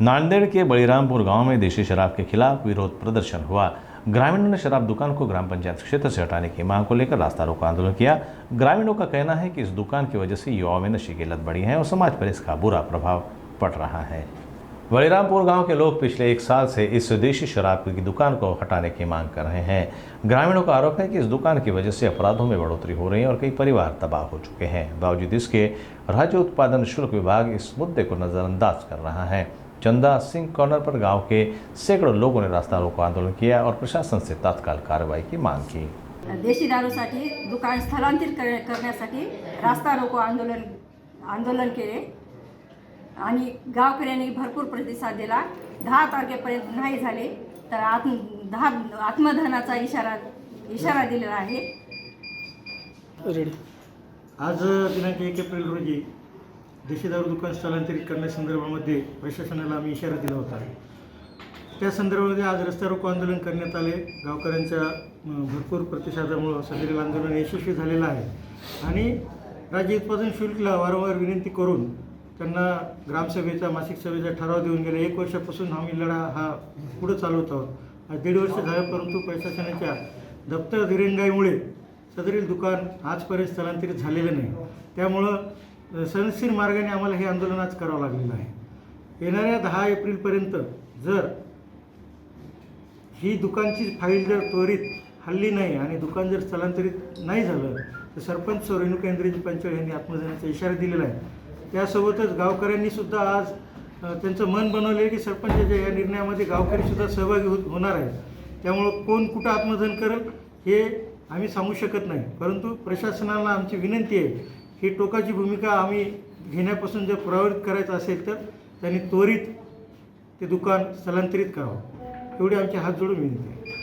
नांदेड़ के बलिरामपुर गांव में देशी शराब के खिलाफ विरोध प्रदर्शन हुआ। ग्रामीणों ने शराब दुकान को ग्राम पंचायत क्षेत्र से हटाने की मांग को लेकर रास्ता रोको आंदोलन किया। ग्रामीणों का कहना है कि इस दुकान की वजह से युवाओं में नशे की लत बढ़ी है और समाज पर इसका बुरा प्रभाव पड़ रहा है। बलिरामपुर गांव के लोग पिछले 1 साल से इस देशी शराब की दुकान को हटाने की मांग कर रहे हैं। ग्रामीणों का आरोप है कि इस दुकान की वजह से अपराधों में बढ़ोतरी हो रही है और कई परिवार तबाह हो चुके हैं। बावजूद इसके राज्य उत्पादन शुल्क विभाग इस मुद्दे को नजरअंदाज कर रहा है। चंदा सिंह कॉर्नर पर गांव के सैकड़ों लोगों ने रास्ता रोको आंदोलन किया और प्रशासन से तत्काल कार्रवाई की मांग की। देशी दारूसाठी दुकान स्थलांतरित करण्यासाठी रास्ता रोको आंदोलन केले आणि गावकऱ्यांनी भरपूर प्रतिसाद दिला। 10 तारखेपर्यंत नाही झाले तर आत्मदहनाचा इशारा दिलेला आहे। आज दिनांक 1 एप्रिल रोजी देशी दारू दुकान स्थलांतरित करण्यासंदर्भामध्ये प्रशासनाला आम्ही इशारा दिला होता। त्या संदर्भामध्ये आज रस्ता रोको आंदोलन करण्यात आले। गावकऱ्यांच्या भरपूर प्रतिसादामुळे सदरील आंदोलन यशस्वी झालेलं आहे आणि राज्य उत्पादन शुल्कला वारंवार विनंती करून त्यांना ग्रामसभेचा मासिक सभेचा ठराव देऊन गेले। 1 वर्षापासून आम्ही लढा हा पुढे चालवत आहोत। आज 1.5 वर्ष झाले, परंतु प्रशासनाच्या दप्तर दिरंगाईमुळे सदरील दुकान आजपर्यंत स्थलांतरित झालेलं नाही। त्यामुळं सनसीर मार्गाने आम्हाला हे आंदोलन आज करावं लागलेलं आहे। येणाऱ्या 10 एप्रिलपर्यंत जर ही दुकानची फाईल जर त्वरित हल्ली नाही आणि दुकान जर स्थलांतरित नाही झालं तर सरपंच रेणुका इंद्रजी पंचाळ यांनी आत्मदहनाचा इशारा दिलेला आहे। त्यासोबतच गावकऱ्यांनी सुद्धा आज त्यांचं मन बनवलं आहे की सरपंचाच्या या निर्णयामध्ये गावकरीसुद्धा सहभागी होणार आहेत। त्यामुळं कोण कुठं आत्मदहन करेल हे आम्ही सांगू शकत नाही, परंतु प्रशासनाला आमची विनंती आहे ही टोकाची भूमिका आम्ही घेण्यापासून जर प्रवृत्त करायचं असेल तर त्यांनी त्वरित ते दुकान स्थलांतरित करावं, एवढी आमची हात जोडून विनंती आहे।